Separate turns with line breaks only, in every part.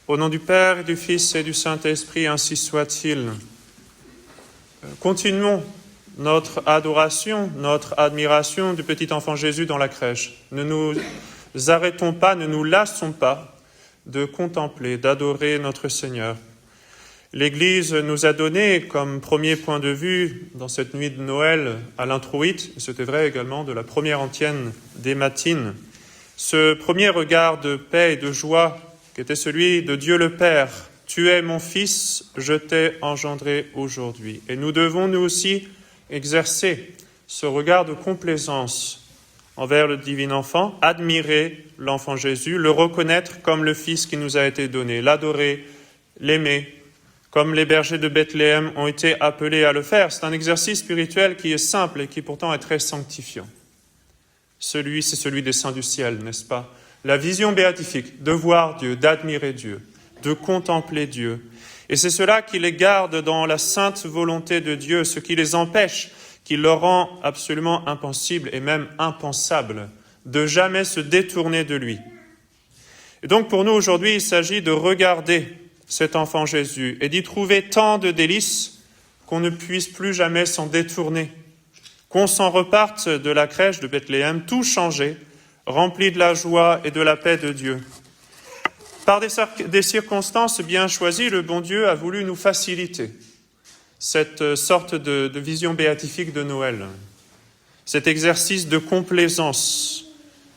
Au nom du Père, et du Fils et du Saint-Esprit, ainsi soit-il. Continuons notre adoration, notre admiration du petit enfant Jésus dans la crèche. Ne nous arrêtons pas, ne nous lassons pas de contempler, d'adorer notre Seigneur. L'Église nous a donné comme premier point de vue dans cette nuit de Noël à l'introïte, c'était vrai également de la première antienne des matines, ce premier regard de paix et de joie qui était celui de Dieu le Père. « Tu es mon Fils, je t'ai engendré aujourd'hui. » Et nous devons nous aussi exercer ce regard de complaisance envers le divin enfant, admirer l'enfant Jésus, le reconnaître comme le Fils qui nous a été donné, l'adorer, l'aimer, comme les bergers de Bethléem ont été appelés à le faire. C'est un exercice spirituel qui est simple et qui pourtant est très sanctifiant. C'est celui des saints du ciel, n'est-ce pas? La vision béatifique, de voir Dieu, d'admirer Dieu, de contempler Dieu. Et c'est cela qui les garde dans la sainte volonté de Dieu, ce qui les empêche, qui leur rend absolument impossible et même impensable de jamais se détourner de lui. Et donc pour nous aujourd'hui, il s'agit de regarder cet enfant Jésus et d'y trouver tant de délices qu'on ne puisse plus jamais s'en détourner, qu'on s'en reparte de la crèche de Bethléem, tout changé, rempli de la joie et de la paix de Dieu. Par des circonstances bien choisies, le bon Dieu a voulu nous faciliter cette sorte de vision béatifique de Noël, cet exercice de complaisance,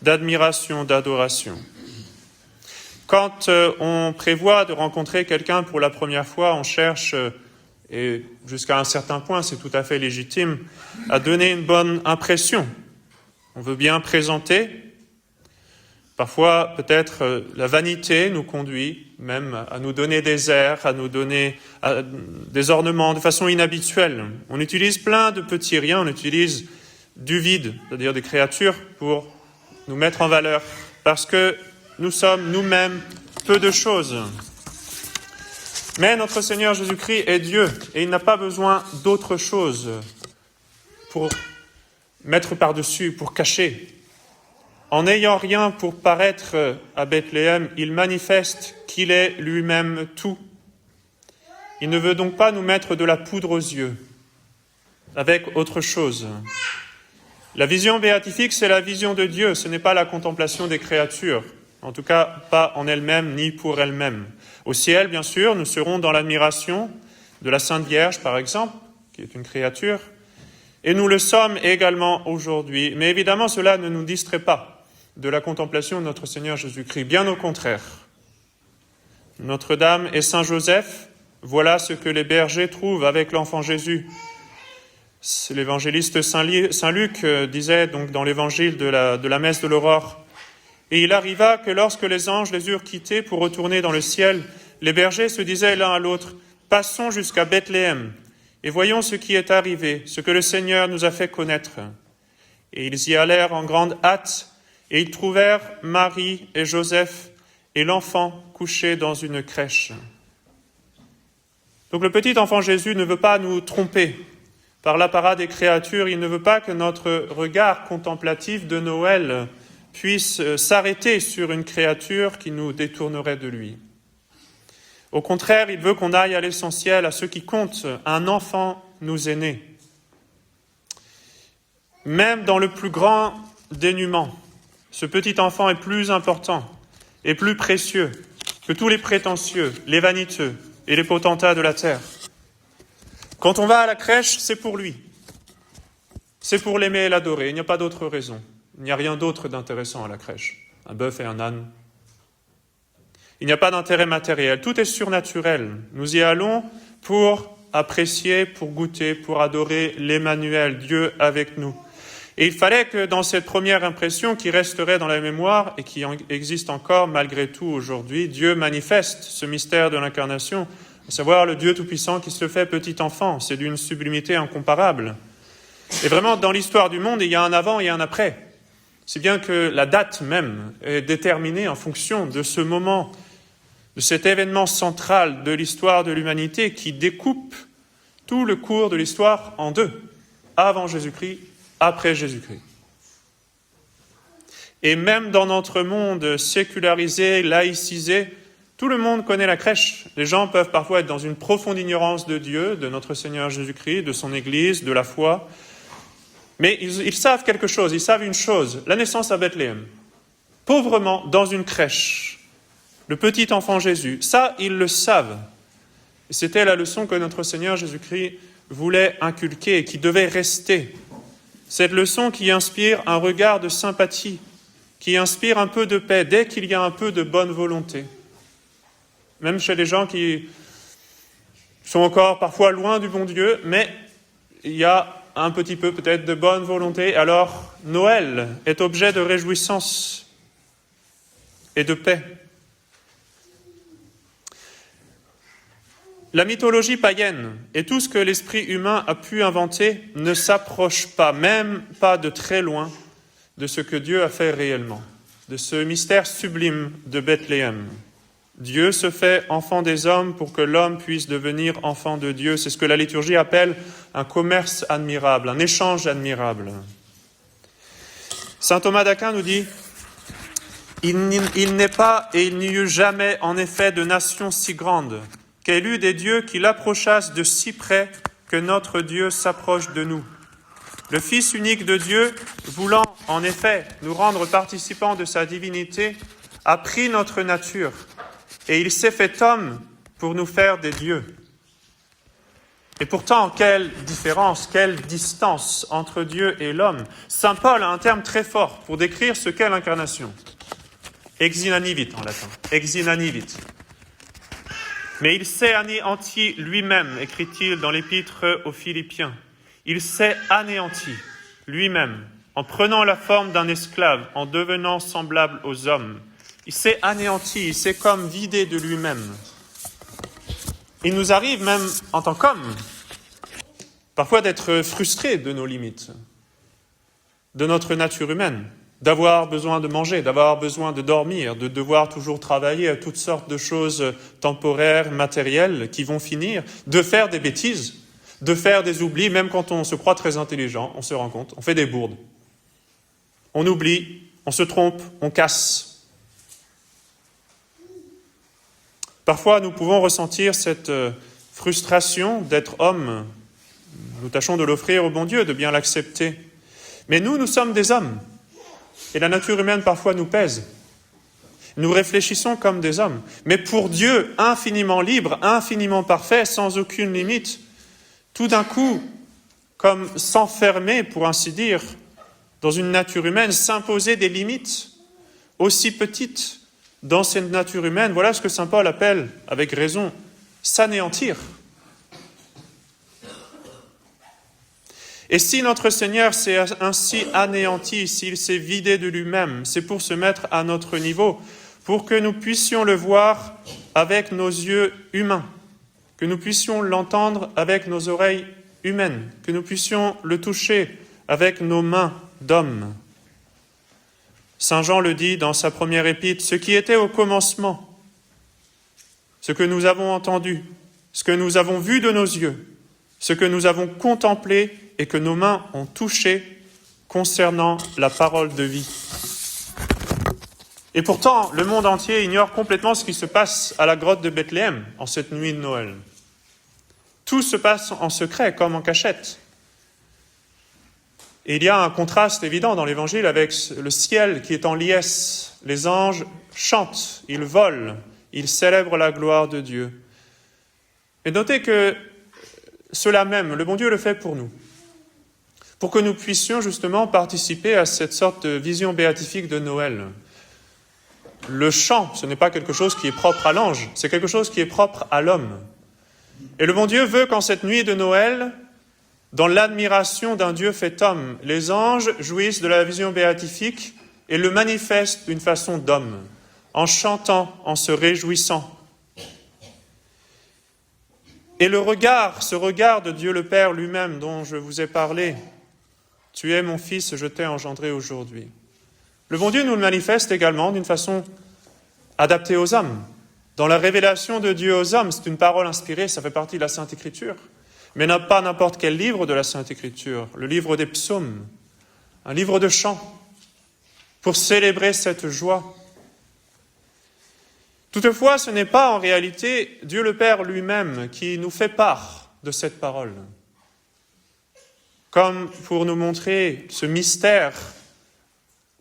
d'admiration, d'adoration. Quand on prévoit de rencontrer quelqu'un pour la première fois, on cherche, et jusqu'à un certain point, c'est tout à fait légitime, à donner une bonne impression. On veut bien présenter. Parfois, peut-être, la vanité nous conduit même à nous donner des airs, à nous donner des ornements de façon inhabituelle. On utilise plein de petits riens, on utilise du vide, c'est-à-dire des créatures, pour nous mettre en valeur, parce que nous sommes nous-mêmes peu de choses. Mais notre Seigneur Jésus-Christ est Dieu, et il n'a pas besoin d'autre chose pour mettre par-dessus, pour cacher. En n'ayant rien pour paraître à Bethléem, il manifeste qu'il est lui-même tout. Il ne veut donc pas nous mettre de la poudre aux yeux, avec autre chose. La vision béatifique, c'est la vision de Dieu, ce n'est pas la contemplation des créatures, en tout cas pas en elles-mêmes ni pour elles-mêmes. Au ciel, bien sûr, nous serons dans l'admiration de la Sainte Vierge, par exemple, qui est une créature, et nous le sommes également aujourd'hui. Mais évidemment, cela ne nous distrait pas de la contemplation de notre Seigneur Jésus-Christ. Bien au contraire. Notre-Dame et Saint Joseph, voilà ce que les bergers trouvent avec l'enfant Jésus. L'évangéliste Saint Luc disait donc dans l'évangile de la messe de l'aurore, « Et il arriva que lorsque les anges les eurent quittés pour retourner dans le ciel, les bergers se disaient l'un à l'autre, « Passons jusqu'à Bethléem, et voyons ce qui est arrivé, ce que le Seigneur nous a fait connaître. » Et ils y allèrent en grande hâte, et ils trouvèrent Marie et Joseph et l'enfant couché dans une crèche. Donc le petit enfant Jésus ne veut pas nous tromper par l'apparat des créatures, il ne veut pas que notre regard contemplatif de Noël puisse s'arrêter sur une créature qui nous détournerait de lui. Au contraire, il veut qu'on aille à l'essentiel, à ce qui compte. Un enfant nous est né. Même dans le plus grand dénuement, ce petit enfant est plus important et plus précieux que tous les prétentieux, les vaniteux et les potentats de la terre. Quand on va à la crèche, c'est pour lui. C'est pour l'aimer et l'adorer. Il n'y a pas d'autre raison. Il n'y a rien d'autre d'intéressant à la crèche. Un bœuf et un âne. Il n'y a pas d'intérêt matériel. Tout est surnaturel. Nous y allons pour apprécier, pour goûter, pour adorer l'Emmanuel, Dieu avec nous. Et il fallait que dans cette première impression qui resterait dans la mémoire et qui existe encore malgré tout aujourd'hui, Dieu manifeste ce mystère de l'incarnation, à savoir le Dieu Tout-Puissant qui se fait petit enfant. C'est d'une sublimité incomparable. Et vraiment, dans l'histoire du monde, il y a un avant et un après. Si bien que la date même est déterminée en fonction de ce moment, de cet événement central de l'histoire de l'humanité qui découpe tout le cours de l'histoire en deux, avant Jésus-Christ, après Jésus-Christ. Et même dans notre monde sécularisé, laïcisé, Tout le monde connaît la crèche. Les gens peuvent parfois être dans une profonde ignorance de Dieu, de notre Seigneur Jésus-Christ, de son Église, de la foi. Mais ils savent quelque chose, ils savent une chose, la naissance à Bethléem. Pauvrement, dans une crèche, le petit enfant Jésus, ça, ils le savent. Et c'était la leçon que notre Seigneur Jésus-Christ voulait inculquer et qui devait rester. Cette leçon qui inspire un regard de sympathie, qui inspire un peu de paix dès qu'il y a un peu de bonne volonté. Même chez les gens qui sont encore parfois loin du bon Dieu, mais il y a un petit peu peut-être de bonne volonté. Alors Noël est objet de réjouissance et de paix. La mythologie païenne et tout ce que l'esprit humain a pu inventer ne s'approche pas, même pas de très loin, de ce que Dieu a fait réellement, de ce mystère sublime de Bethléem. Dieu se fait enfant des hommes pour que l'homme puisse devenir enfant de Dieu. C'est ce que la liturgie appelle un commerce admirable, un échange admirable. Saint Thomas d'Aquin nous dit « Il n'est pas et il n'y eut jamais en effet de nation si grande qu'elle eût des dieux qui l'approchassent de si près que notre Dieu s'approche de nous. Le Fils unique de Dieu, voulant en effet nous rendre participants de sa divinité, a pris notre nature. Et il s'est fait homme pour nous faire des dieux. » Et pourtant, quelle différence, quelle distance entre Dieu et l'homme. Saint Paul a un terme très fort pour décrire ce qu'est l'incarnation. Ex inanivit en latin. Ex inanivit. Mais il s'est anéanti lui-même, écrit-il dans l'épître aux Philippiens. Il s'est anéanti lui-même en prenant la forme d'un esclave, en devenant semblable aux hommes. Il s'est anéanti, il s'est comme vidé de lui-même. Il nous arrive même en tant qu'homme, parfois d'être frustrés de nos limites, de notre nature humaine, d'avoir besoin de manger, d'avoir besoin de dormir, de devoir toujours travailler à toutes sortes de choses temporaires, matérielles qui vont finir, de faire des bêtises, de faire des oublis, même quand on se croit très intelligent, on se rend compte, on fait des bourdes. On oublie, on se trompe, on casse. Parfois, nous pouvons ressentir cette frustration d'être homme. Nous tâchons de l'offrir au bon Dieu, de bien l'accepter. Mais nous sommes des hommes. Et la nature humaine, parfois, nous pèse. Nous réfléchissons comme des hommes. Mais pour Dieu, infiniment libre, infiniment parfait, sans aucune limite, tout d'un coup, comme s'enfermer, pour ainsi dire, dans une nature humaine, s'imposer des limites aussi petites dans cette nature humaine, voilà ce que saint Paul appelle, avec raison, s'anéantir. Et si notre Seigneur s'est ainsi anéanti, s'il s'est vidé de lui-même, c'est pour se mettre à notre niveau, pour que nous puissions le voir avec nos yeux humains, que nous puissions l'entendre avec nos oreilles humaines, que nous puissions le toucher avec nos mains d'hommes. Saint Jean le dit dans sa première épître, ce qui était au commencement, ce que nous avons entendu, ce que nous avons vu de nos yeux, ce que nous avons contemplé et que nos mains ont touché concernant la parole de vie. Et pourtant, le monde entier ignore complètement ce qui se passe à la grotte de Bethléem en cette nuit de Noël. Tout se passe en secret, comme en cachette. Et il y a un contraste évident dans l'Évangile avec le ciel qui est en liesse. Les anges chantent, ils volent, ils célèbrent la gloire de Dieu. Et notez que cela même, le bon Dieu le fait pour nous, pour que nous puissions justement participer à cette sorte de vision béatifique de Noël. Le chant, ce n'est pas quelque chose qui est propre à l'ange, c'est quelque chose qui est propre à l'homme. Et le bon Dieu veut qu'en cette nuit de Noël, dans l'admiration d'un Dieu fait homme, les anges jouissent de la vision béatifique et le manifestent d'une façon d'homme, en chantant, en se réjouissant. Et le regard, ce regard de Dieu le Père lui-même dont je vous ai parlé, « Tu es mon Fils, je t'ai engendré aujourd'hui ». Le bon Dieu nous le manifeste également d'une façon adaptée aux hommes. Dans la révélation de Dieu aux hommes, c'est une parole inspirée, ça fait partie de la Sainte Écriture. Mais pas n'importe quel livre de la Sainte Écriture, le livre des psaumes, un livre de chants, pour célébrer cette joie. Toutefois, ce n'est pas en réalité Dieu le Père lui-même qui nous fait part de cette parole, comme pour nous montrer ce mystère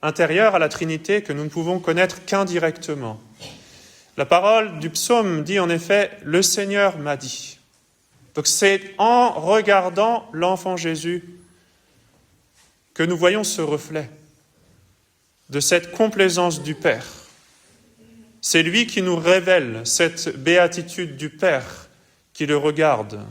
intérieur à la Trinité que nous ne pouvons connaître qu'indirectement. La parole du psaume dit en effet « Le Seigneur m'a dit ». Donc c'est en regardant l'enfant Jésus que nous voyons ce reflet de cette complaisance du Père. C'est lui qui nous révèle cette béatitude du Père qui le regarde.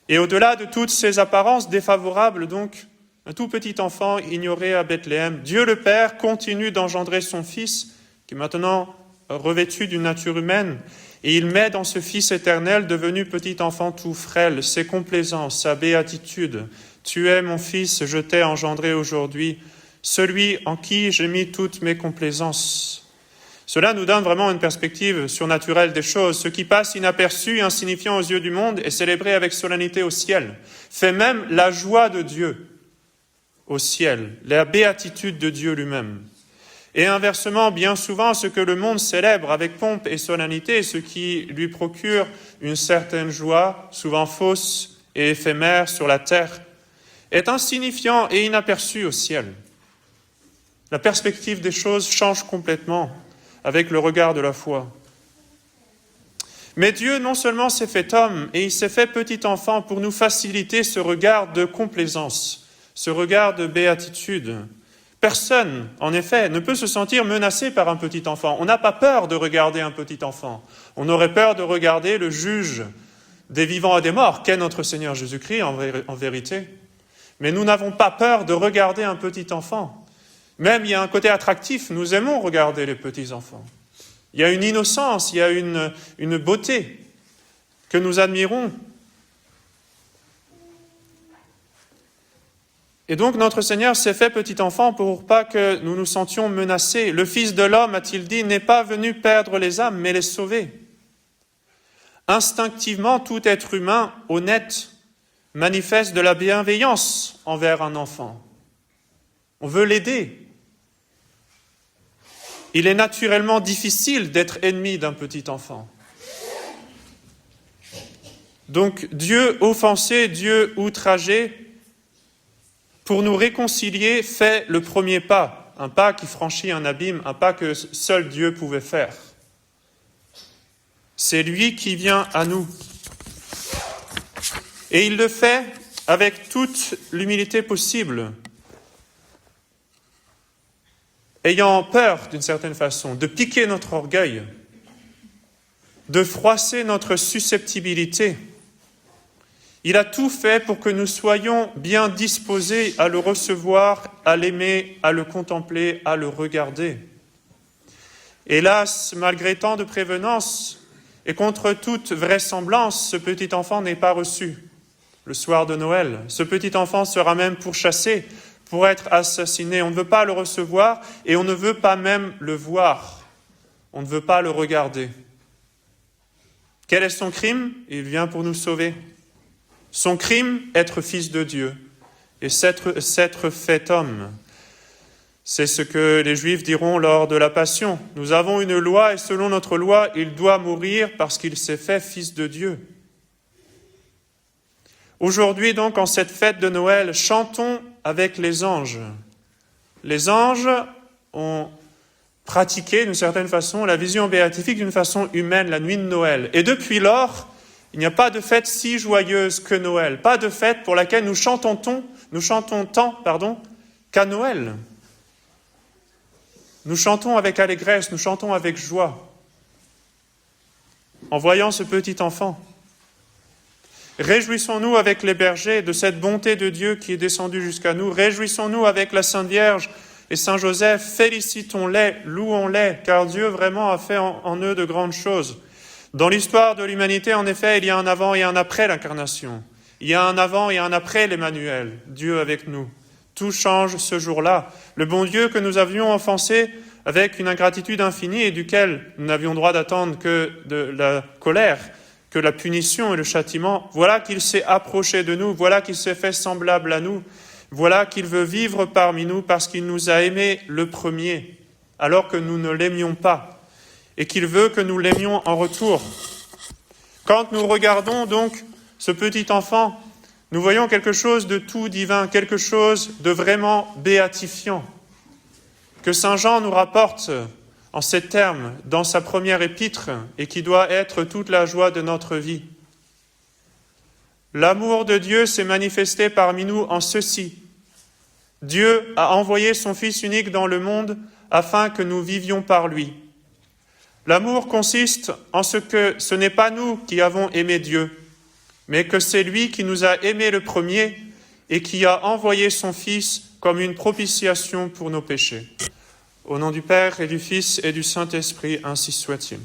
Et au-delà de toutes ces apparences défavorables, donc, un tout petit enfant ignoré à Bethléem, Dieu le Père continue d'engendrer son Fils, qui est maintenant revêtu d'une nature humaine, et il met dans ce Fils éternel, devenu petit enfant tout frêle, ses complaisances, sa béatitude. « Tu es mon Fils, je t'ai engendré aujourd'hui, celui en qui j'ai mis toutes mes complaisances. » Cela nous donne vraiment une perspective surnaturelle des choses. Ce qui passe inaperçu, insignifiant aux yeux du monde, est célébré avec solennité au ciel, fait même la joie de Dieu au ciel, la béatitude de Dieu lui-même. Et inversement, bien souvent, ce que le monde célèbre avec pompe et solennité, ce qui lui procure une certaine joie, souvent fausse et éphémère sur la terre, est insignifiant et inaperçu au ciel. La perspective des choses change complètement avec le regard de la foi. Mais Dieu non seulement s'est fait homme, et il s'est fait petit enfant pour nous faciliter ce regard de complaisance, ce regard de béatitude. Personne, en effet, ne peut se sentir menacé par un petit enfant. On n'a pas peur de regarder un petit enfant. On aurait peur de regarder le juge des vivants et des morts, qu'est notre Seigneur Jésus-Christ en vérité. Mais nous n'avons pas peur de regarder un petit enfant. Même il y a un côté attractif, nous aimons regarder les petits enfants. Il y a une innocence, il y a une beauté que nous admirons. Et donc notre Seigneur s'est fait petit enfant pour pas que nous nous sentions menacés. Le Fils de l'homme, a-t-il dit, n'est pas venu perdre les âmes, mais les sauver. Instinctivement, tout être humain honnête manifeste de la bienveillance envers un enfant. On veut l'aider. Il est naturellement difficile d'être ennemi d'un petit enfant. Donc Dieu offensé, Dieu outragé, pour nous réconcilier, fait le premier pas, un pas qui franchit un abîme, un pas que seul Dieu pouvait faire. C'est lui qui vient à nous. Et il le fait avec toute l'humilité possible, ayant peur, d'une certaine façon, de piquer notre orgueil, de froisser notre susceptibilité. Il a tout fait pour que nous soyons bien disposés à le recevoir, à l'aimer, à le contempler, à le regarder. Hélas, malgré tant de prévenance et contre toute vraisemblance, ce petit enfant n'est pas reçu. Le soir de Noël, ce petit enfant sera même pourchassé pour être assassiné. On ne veut pas le recevoir et on ne veut pas même le voir. On ne veut pas le regarder. Quel est son crime ? Il vient pour nous sauver. Son crime, être fils de Dieu et s'être fait homme. C'est ce que les Juifs diront lors de la Passion. Nous avons une loi et selon notre loi, il doit mourir parce qu'il s'est fait fils de Dieu. Aujourd'hui donc, en cette fête de Noël, chantons avec les anges. Les anges ont pratiqué d'une certaine façon la vision béatifique d'une façon humaine, la nuit de Noël. Et depuis lors, il n'y a pas de fête si joyeuse que Noël, pas de fête pour laquelle nous chantons tant qu'à Noël. Nous chantons avec allégresse, nous chantons avec joie, en voyant ce petit enfant. Réjouissons-nous avec les bergers de cette bonté de Dieu qui est descendue jusqu'à nous. Réjouissons-nous avec la Sainte Vierge et Saint Joseph. Félicitons-les, louons-les, car Dieu vraiment a fait en eux de grandes choses. Dans l'histoire de l'humanité, en effet, il y a un avant et un après l'incarnation. Il y a un avant et un après l'Emmanuel, Dieu avec nous. Tout change ce jour-là. Le bon Dieu que nous avions offensé avec une ingratitude infinie et duquel nous n'avions droit d'attendre que de la colère, que la punition et le châtiment, voilà qu'il s'est approché de nous, voilà qu'il s'est fait semblable à nous, voilà qu'il veut vivre parmi nous parce qu'il nous a aimés le premier. alors que nous ne l'aimions pas, et qu'il veut que nous l'aimions en retour. Quand nous regardons donc ce petit enfant, nous voyons quelque chose de tout divin, quelque chose de vraiment béatifiant, que Saint Jean nous rapporte en ces termes dans sa première épître et qui doit être toute la joie de notre vie. L'amour de Dieu s'est manifesté parmi nous en ceci. Dieu a envoyé son Fils unique dans le monde afin que nous vivions par lui. L'amour consiste en ce que ce n'est pas nous qui avons aimé Dieu, mais que c'est lui qui nous a aimés le premier et qui a envoyé son Fils comme une propitiation pour nos péchés. Au nom du Père et du Fils et du Saint-Esprit, ainsi soit-il.